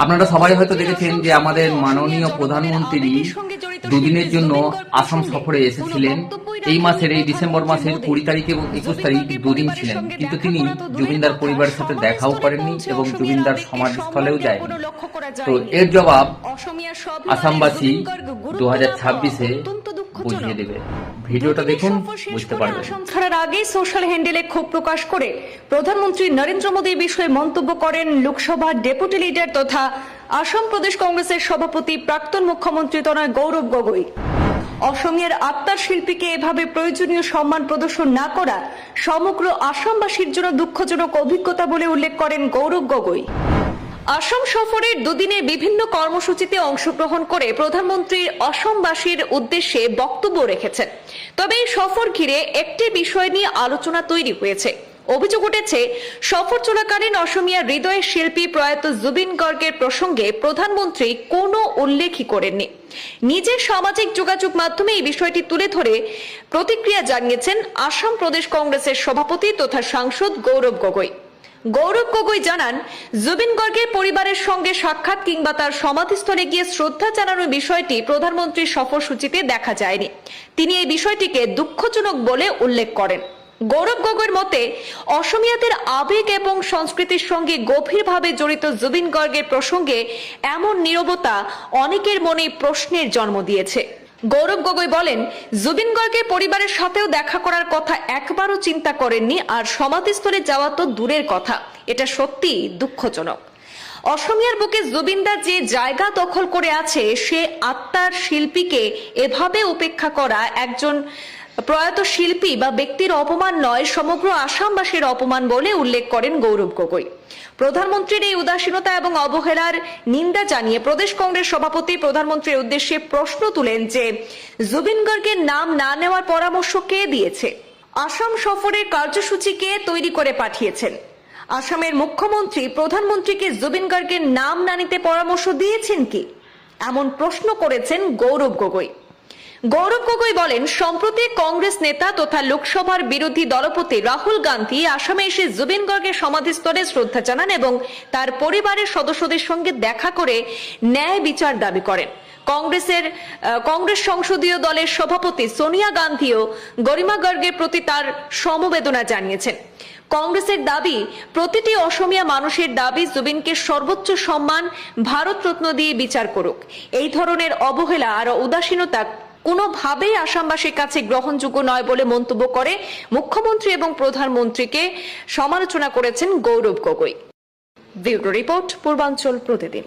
আপনারা সবাই হয়তো দেখেছেন যে আমাদের মাননীয় প্রধানমন্ত্রী দুদিনের জন্য আসাম সফরে এসেছিলেন। এই মাসের এই ডিসেম্বর মাসের 20 তারিখ এবং 21 তারিখ দুদিন ছিলেন, কিন্তু তিনি জুবিনদার পরিবারের সাথে দেখাও করেননি এবং জুবিনদার সমাধিস্থলেও যায়নি। তো এর জবাব আসামবাসী 2026-এ বুঝিয়ে দেবে। ভিডিওটা দেখুন, বুঝতে পারবেন। আসাম ছাড়ার আগে সোশ্যাল হ্যান্ডেলে ক্ষোভ প্রকাশ করে প্রধানমন্ত্রী নরেন্দ্র মোদী বিষয়ে মন্তব্য করেন লোকসভার ডেপুটি লিডার তথা আসাম প্রদেশ কংগ্রেসের সভাপতি প্রাক্তন মুখ্যমন্ত্রী তনয় গৌরব গগৈ। অসমীয়ার আত্মার শিল্পীকে এভাবে প্রয়োজনীয় সম্মান প্রদর্শন না করা সমগ্র আসামবাসীর জন্য দুঃখজনক অভিজ্ঞতা বলে উল্লেখ করেন গৌরব গগৈ। আসাম সফরের দুদিনের বিভিন্ন কর্মসূচিতে অংশগ্রহণ করে প্রধানমন্ত্রী অসমবাসীর উদ্দেশ্যে বক্তব্য রেখেছেন। তবে এই সফর ঘিরে একটি বিষয় নিয়ে আলোচনা তৈরি হয়েছে। অভিযোগ উঠেছে, সফর চলাকালীন অসমীয়া হৃদয়ের শিল্পী প্রয়াত জুবিন গর্গের প্রসঙ্গে প্রধানমন্ত্রী কোনো উল্লেখই করেননি। নিজের সামাজিক যোগাযোগ মাধ্যমে এই বিষয়টি তুলে ধরে প্রতিক্রিয়া জানিয়েছেন আসাম প্রদেশ কংগ্রেসের সভাপতি তথা সাংসদ গৌরব গগৈ। গৌরব গগৈ জানান, জুবিন গর্গের পরিবারের সঙ্গে সাক্ষাৎ কিংবা তার সমাধিস্থলে গিয়ে শ্রদ্ধা জানানোর বিষয়টি প্রধানমন্ত্রীর সফরসূচিতে দেখা যায়নি। তিনি এই বিষয়টিকে দুঃখজনক বলে উল্লেখ করেন। গৌরব গগৈর মতে, অসমীয়াদের আবেগ এবং সংস্কৃতির সঙ্গে গভীরভাবে জড়িত জুবিন গর্গের প্রসঙ্গে এমন নীরবতা অনেকের মনে প্রশ্নের জন্ম দিয়েছে। গৌরব গগৈ বলেন, জুবিন গর্গের পরিবারের সাথেও দেখা করার কথা একবারও চিন্তা করেননি, আর সমাধিস্থলে যাওয়া তো দূরের কথা। এটা সত্যি দুঃখজনক। অসমীয়ার বুকে জুবিনদা যে জায়গা দখল করে আছে, সে আত্মার শিল্পীকে এভাবে উপেক্ষা করা একজন প্রয়াত শিল্পী বা ব্যক্তির অপমান নয়, সমগ্র আসামবাসীর অপমান বলে উল্লেখ করেন গৌরব গগৈ। প্রধানমন্ত্রীর এই উদাসীনতা এবং অবহেলার নিন্দা জানিয়ে প্রদেশ কংগ্রেস সভাপতি প্রধানমন্ত্রীর উদ্দেশ্যে প্রশ্ন তুলেন যে, জুবিন গর্গের নাম না নেওয়ার পরামর্শ কে দিয়েছে? আসাম সফরের কার্যসূচি কে তৈরি করে পাঠিয়েছেন? আসামের মুখ্যমন্ত্রী প্রধানমন্ত্রীকে জুবিন গর্গের নাম না নিতে পরামর্শ দিয়েছেন কি? এমন প্রশ্ন করেছেন গৌরব গগৈ। গৌরব গগৈ বলেন, সম্প্রতি কংগ্রেস নেতা তথা লোকসভার বিরোধী দলপতি রাহুল গান্ধী আসামে এসে জুবিন গর্গের সমাধিস্থলে শ্রদ্ধা জানান এবং তার পরিবারের সদস্যদের সঙ্গে দেখা করে ন্যায় বিচার দাবি করেন। কংগ্রেস সংসদীয় দলের সভাপতি সোনিয়া গান্ধীও গরিমা গর্গের প্রতি তার সমবেদনা জানিয়েছেন। কংগ্রেসের দাবি, প্রতিটি অসমীয়া মানুষের দাবি জুবিনকে সর্বোচ্চ সম্মান ভারতরত্ন দিয়ে বিচার করুক। এই ধরনের অবহেলা আর উদাসীনতা কোনোভাবেই আসামবাসীর কাছে গ্রহণযোগ্য নয় বলে মন্তব্য করে মুখ্যমন্ত্রী এবং প্রধানমন্ত্রীকে সমালোচনা করেছেন গৌরব গগৈ। ব্যুরো রিপোর্ট, পূর্বাঞ্চল প্রতিদিন।